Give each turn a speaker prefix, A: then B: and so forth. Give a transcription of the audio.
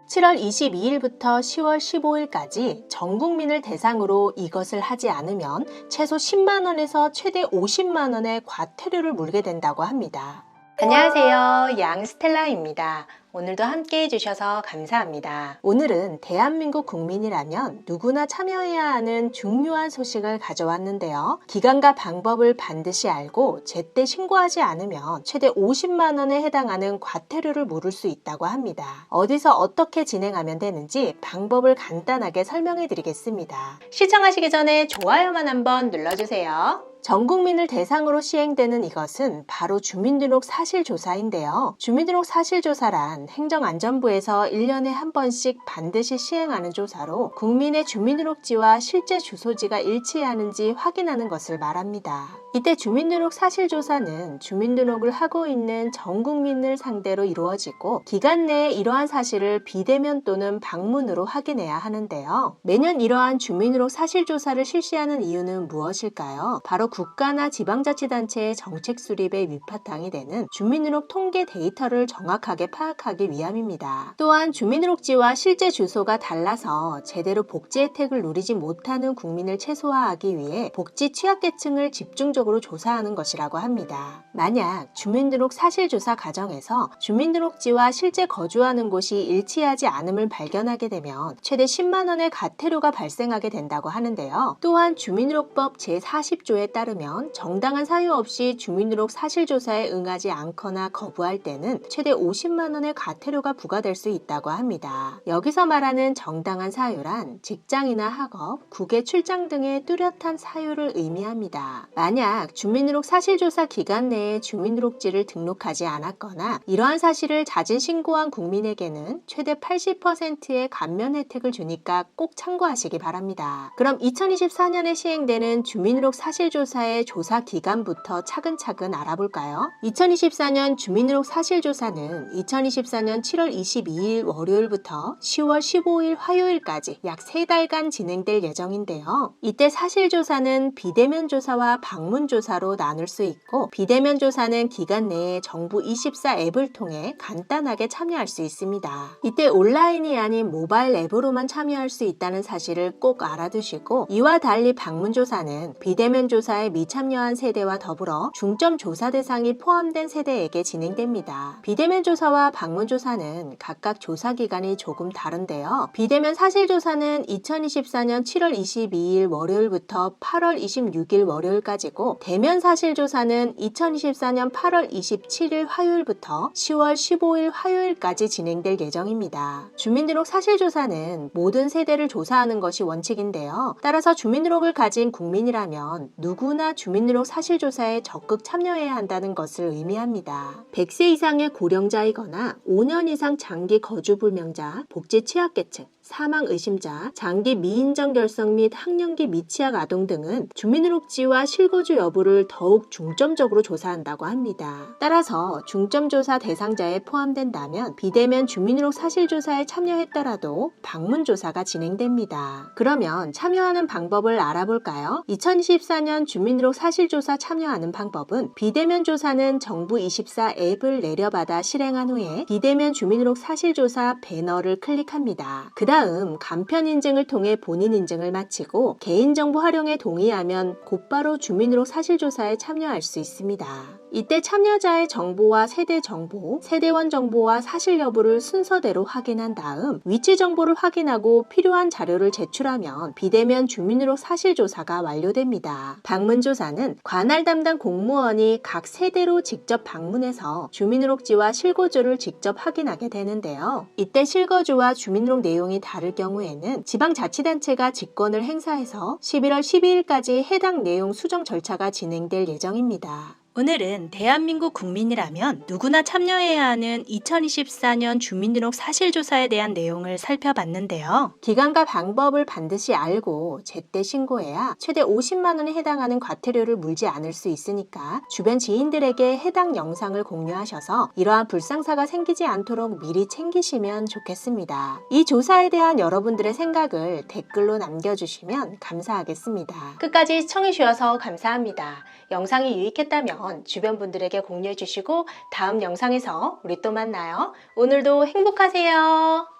A: 7월 22일부터 10월 15일까지 전 국민을 대상으로 이것을 하지 않으면 최소 10만 원에서 최대 50만 원의 과태료를 물게 된다고 합니다. 안녕하세요. 양스텔라입니다. 오늘도 함께 해주셔서 감사합니다. 오늘은 대한민국 국민이라면 누구나 참여해야 하는 중요한 소식을 가져왔는데요. 기간과 방법을 반드시 알고 제때 신고하지 않으면 최대 50만 원에 해당하는 과태료를 물을 수 있다고 합니다. 어디서 어떻게 진행하면 되는지 방법을 간단하게 설명해 드리겠습니다. 시청하시기 전에 좋아요만 한번 눌러주세요. 전 국민을 대상으로 시행되는 이것은 바로 주민등록 사실조사인데요. 주민등록 사실조사란 행정안전부에서 1년에 한 번씩 반드시 시행하는 조사로 국민의 주민등록지와 실제 주소지가 일치하는지 확인하는 것을 말합니다. 이때 주민등록 사실조사는 주민등록을 하고 있는 전 국민을 상대로 이루어지고 기간 내에 이러한 사실을 비대면 또는 방문으로 확인해야 하는데요. 매년 이러한 주민등록 사실조사를 실시하는 이유는 무엇일까요? 바로 국가나 지방자치단체의 정책 수립에 밑바탕이 되는 주민등록 통계 데이터를 정확하게 파악하기 위함입니다. 또한 주민등록지와 실제 주소가 달라서 제대로 복지 혜택을 누리지 못하는 국민을 최소화하기 위해 복지 취약계층을 집중적으로 조사하는 것이라고 합니다. 만약 주민등록 사실조사 과정에서 주민등록지와 실제 거주하는 곳이 일치하지 않음을 발견하게 되면 최대 10만 원의 과태료가 발생하게 된다고 하는데요. 또한 주민등록법 제40조에 따르면 정당한 사유 없이 주민등록 사실조사에 응하지 않거나 거부할 때는 최대 50만 원의 과태료가 부과될 수 있다고 합니다. 여기서 말하는 정당한 사유란 직장이나 학업, 국외 출장 등의 뚜렷한 사유를 의미합니다. 만약 주민등록 사실조사 기간 내에 주민등록지를 등록하지 않았거나 이러한 사실을 자진 신고한 국민에게는 최대 80%의 감면 혜택을 주니까 꼭 참고하시기 바랍니다. 그럼 2024년에 시행되는 주민등록 사실조사의 조사 기간부터 차근차근 알아볼까요? 2024년 주민등록 사실조사는 2024년 7월 22일 월요일부터 10월 15일 화요일까지 약 3달간 진행될 예정인데요. 이때 사실조사는 비대면 조사와 방문 조사로 나눌 수 있고 비대면 조사는 기간 내에 정부24 앱을 통해 간단하게 참여할 수 있습니다. 이때 온라인이 아닌 모바일 앱으로만 참여할 수 있다는 사실을 꼭 알아두시고 이와 달리 방문 조사는 비대면 조사에 미참여한 세대와 더불어 중점 조사 대상이 포함된 세대에게 진행됩니다. 비대면 조사와 방문 조사는 각각 조사 기간이 조금 다른데요. 비대면 사실조사는 2024년 7월 22일 월요일부터 8월 26일 월요일까지고 대면 사실조사는 2024년 8월 27일 화요일부터 10월 15일 화요일까지 진행될 예정입니다. 주민등록 사실조사는 모든 세대를 조사하는 것이 원칙인데요. 따라서 주민등록을 가진 국민이라면 누구나 주민등록 사실조사에 적극 참여해야 한다는 것을 의미합니다. 100세 이상의 고령자이거나 5년 이상 장기 거주불명자, 복지 취약계층, 사망 의심자, 장기 미인정 결석 및 학령기 미취학 아동 등은 주민등록지와 실거주 여부를 더욱 중점적으로 조사한다고 합니다. 따라서 중점조사 대상자에 포함된다면 비대면 주민등록 사실조사에 참여했더라도 방문조사가 진행됩니다. 그러면 참여하는 방법을 알아볼까요? 2024년 주민등록 사실조사 참여하는 방법은 비대면 조사는 정부24 앱을 내려받아 실행한 후에 비대면 주민등록 사실조사 배너를 클릭합니다. 그 다음 간편 인증을 통해 본인 인증을 마치고 개인정보 활용에 동의하면 곧바로 주민등록 사실조사에 참여할 수 있습니다. 이때 참여자의 정보와 세대 정보, 세대원 정보와 사실 여부를 순서대로 확인한 다음 위치 정보를 확인하고 필요한 자료를 제출하면 비대면 주민등록 사실조사가 완료됩니다. 방문조사는 관할 담당 공무원이 각 세대로 직접 방문해서 주민등록지와 실거주를 직접 확인하게 되는데요. 이때 실거주와 주민등록 내용이 다를 경우에는 지방자치단체가 직권을 행사해서 11월 12일까지 해당 내용 수정 절차가 진행될 예정입니다. 오늘은 대한민국 국민이라면 누구나 참여해야 하는 2024년 주민등록 사실조사에 대한 내용을 살펴봤는데요. 기간과 방법을 반드시 알고 제때 신고해야 최대 50만 원에 해당하는 과태료를 물지 않을 수 있으니까 주변 지인들에게 해당 영상을 공유하셔서 이러한 불상사가 생기지 않도록 미리 챙기시면 좋겠습니다. 이 조사에 대한 여러분들의 생각을 댓글로 남겨주시면 감사하겠습니다. 끝까지 시청해주셔서 감사합니다. 영상이 유익했다면 주변 분들에게 공유해 주시고 다음 영상에서 우리 또 만나요. 오늘도 행복하세요.